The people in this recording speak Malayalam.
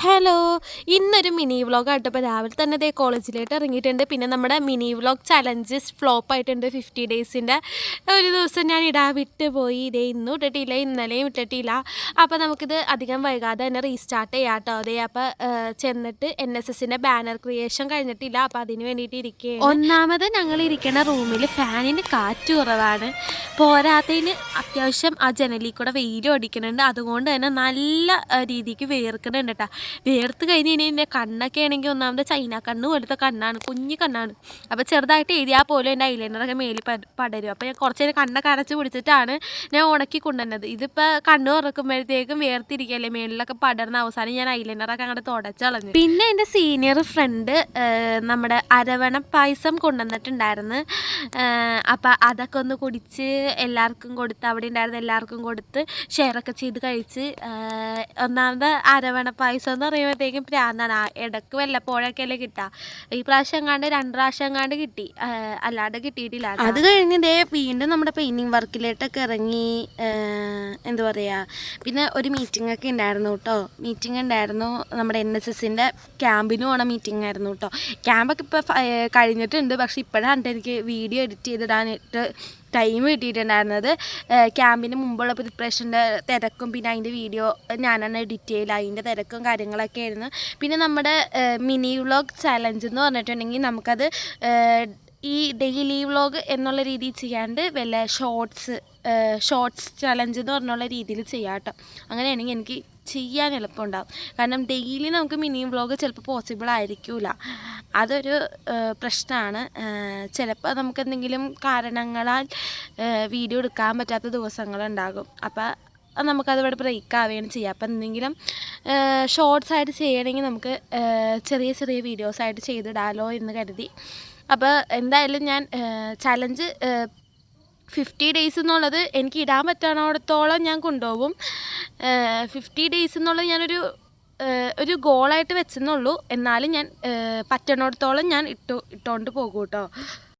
ഹലോ, ഇന്നൊരു മിനി വ്ളോഗായിട്ട് ഇപ്പോൾ രാവിലെ തന്നെ ദേ കോളേജിലേക്ക് ഇറങ്ങിയിട്ടുണ്ട്. പിന്നെ നമ്മുടെ മിനി വ്ളോഗ് ചലഞ്ചസ് ഫ്ലോപ്പ് ആയിട്ടുണ്ട്. 50 ഡേയ്സിൻ്റെ ഒരു ദിവസം ഞാൻ ഇടാൻ വിട്ടുപോയി. ഇതേ ഇന്നും ഇട്ടിട്ടില്ല, ഇന്നലെയും ഇട്ടിട്ടില്ല. അപ്പോൾ നമുക്കിത് അധികം വൈകാതെ തന്നെ റീസ്റ്റാർട്ട് ചെയ്യാം കേട്ടോ. അതേ അപ്പോൾ ചെന്നിട്ട് NSSൻ്റെ ബാനർ ക്രിയേഷൻ കഴിഞ്ഞിട്ടില്ല. അപ്പോൾ അതിന് വേണ്ടിയിട്ട് ഇരിക്കുകയാണ്. ഒന്നാമത് ഞങ്ങൾ ഇരിക്കുന്ന റൂമിൽ ഫാനിന് കാറ്റ് കുറവാണ്. പോരാത്തതിന് അത്യാവശ്യം ആ ജനലിൽ കൂടെ വെയിലും അടിക്കുന്നുണ്ട്. അതുകൊണ്ട് തന്നെ നല്ല രീതിക്ക് വേർക്കുന്നുണ്ട് കേട്ടോ. വേർത്ത് കഴിഞ്ഞ് എൻ്റെ കണ്ണൊക്കെ ആണെങ്കിൽ ഒന്നാമത് ചൈന കണ്ണ് പോലത്തെ കണ്ണാണ്, കുഞ്ഞു കണ്ണാണ്. അപ്പോൾ ചെറുതായിട്ട് എഴുതിയാൽ പോലും എൻ്റെ ഐലൈനറൊക്കെ മേലിൽ പടരും. അപ്പോൾ ഞാൻ കുറച്ച് നേരം കണ്ണൊക്കെ അടച്ച് പിടിച്ചിട്ടാണ് ഞാൻ ഉണക്കി കൊണ്ടുവന്നത്. ഇതിപ്പോൾ കണ്ണ് തുറക്കുമ്പോഴത്തേക്കും വേർത്തിരിക്കുകയല്ലേ, മേളിലൊക്കെ പടർന്ന അവസാനം ഞാൻ ഐലൈനറൊക്കെ അങ്ങോട്ട് തുടച്ചളഞ്ഞു. പിന്നെ എൻ്റെ സീനിയർ ഫ്രണ്ട് നമ്മുടെ അരവണ പായസം കൊണ്ടുവന്നിട്ടുണ്ടായിരുന്നു. അപ്പോൾ അതൊക്കെ ഒന്ന് കുടിച്ച് എല്ലാവർക്കും കൊടുത്ത്, അവിടെ ഉണ്ടായിരുന്ന എല്ലാവർക്കും കൊടുത്ത് ഷെയറൊക്കെ ചെയ്ത് കഴിച്ച്. ഒന്നാമത് അരവണ പായസം എന്ന് പറയുമ്പോഴത്തേക്കും പ്രാന്താണ്. ഇടയ്ക്ക് വല്ലപ്പോഴൊക്കെ അല്ലേ കിട്ടുക. ഈ പ്രാവശ്യം എങ്ങാണ്ട് 2 പ്രാവശ്യം എങ്ങാണ്ട് കിട്ടി, അല്ലാണ്ട് കിട്ടിയിട്ടില്ല. അത് കഴിഞ്ഞ് ദേ വീണ്ടും നമ്മുടെ പെയിൻറ്റിങ് വർക്കിലോട്ടൊക്കെ ഇറങ്ങി. എന്താ പറയുക, പിന്നെ ഒരു മീറ്റിംഗ് ഒക്കെ ഉണ്ടായിരുന്നു കേട്ടോ. മീറ്റിംഗ് ഉണ്ടായിരുന്നു, നമ്മുടെ NSSൻ്റെ ക്യാമ്പിന് പോണ മീറ്റിംഗ് ആയിരുന്നു കേട്ടോ. ക്യാമ്പൊക്കെ ഇപ്പോൾ കഴിഞ്ഞിട്ടുണ്ട്. പക്ഷേ ഇപ്പോഴാണ് എനിക്ക് വീഡിയോ എഡിറ്റ് ചെയ്തിടാനായിട്ട് ടൈം കിട്ടിയിട്ടുണ്ടായിരുന്നത്. ക്യാമ്പിന് മുമ്പുള്ള പ്രിപ്പറേഷൻ്റെ തിരക്കും പിന്നെ അതിൻ്റെ വീഡിയോ ഞാനാണ് എഡിറ്റ് ചെയ്യൽ, അതിൻ്റെ തിരക്കും കാര്യങ്ങളൊക്കെ ആയിരുന്നു. പിന്നെ നമ്മുടെ മിനി വ്ളോഗ് ചലഞ്ച് എന്ന് പറഞ്ഞിട്ടുണ്ടെങ്കിൽ നമുക്കത് ഈ ഡെയിലി വ്ളോഗ് എന്നുള്ള രീതിയിൽ ചെയ്യാണ്ട് വല്ല ഷോർട്സ് ചലഞ്ച് എന്ന് പറഞ്ഞുള്ള രീതിയിൽ ചെയ്യാം കേട്ടോ. അങ്ങനെയാണെങ്കിൽ എനിക്ക് ചെയ്യാൻ എളുപ്പമുണ്ടാകും. കാരണം ഡെയിലി നമുക്ക് മിനി വ്ളോഗ് ചിലപ്പോൾ പോസിബിൾ ആയിരിക്കില്ല. അതൊരു പ്രശ്നമാണ്. ചിലപ്പോൾ നമുക്ക് എന്തെങ്കിലും കാരണങ്ങളാൽ വീഡിയോ എടുക്കാൻ പറ്റാത്ത ദിവസങ്ങളുണ്ടാകും. അപ്പോൾ നമുക്കതിവിടെ ബ്രേക്ക് ആവുകയാണ് ചെയ്യുക. അപ്പോൾ എന്തെങ്കിലും ഷോർട്സ് ആയിട്ട് ചെയ്യണമെങ്കിൽ നമുക്ക് ചെറിയ ചെറിയ വീഡിയോസായിട്ട് ചെയ്തിടാമല്ലോ എന്ന് കരുതി. അപ്പോൾ എന്തായാലും ഞാൻ ചലഞ്ച് 50 ഡേയ്സ് എന്നുള്ളത് എനിക്ക് ഇടാൻ പറ്റാവുന്നിടത്തോളം ഞാൻ കൊണ്ടുപോകും. 50 ഡേയ്സ് എന്നുള്ളത് ഒരു ഗോളായിട്ട് വെച്ചെന്നുള്ളൂ. എന്നാലും ഞാൻ പറ്റുന്നിടത്തോളം ഞാൻ ഇട്ടുകൊണ്ട് പോകും കേട്ടോ.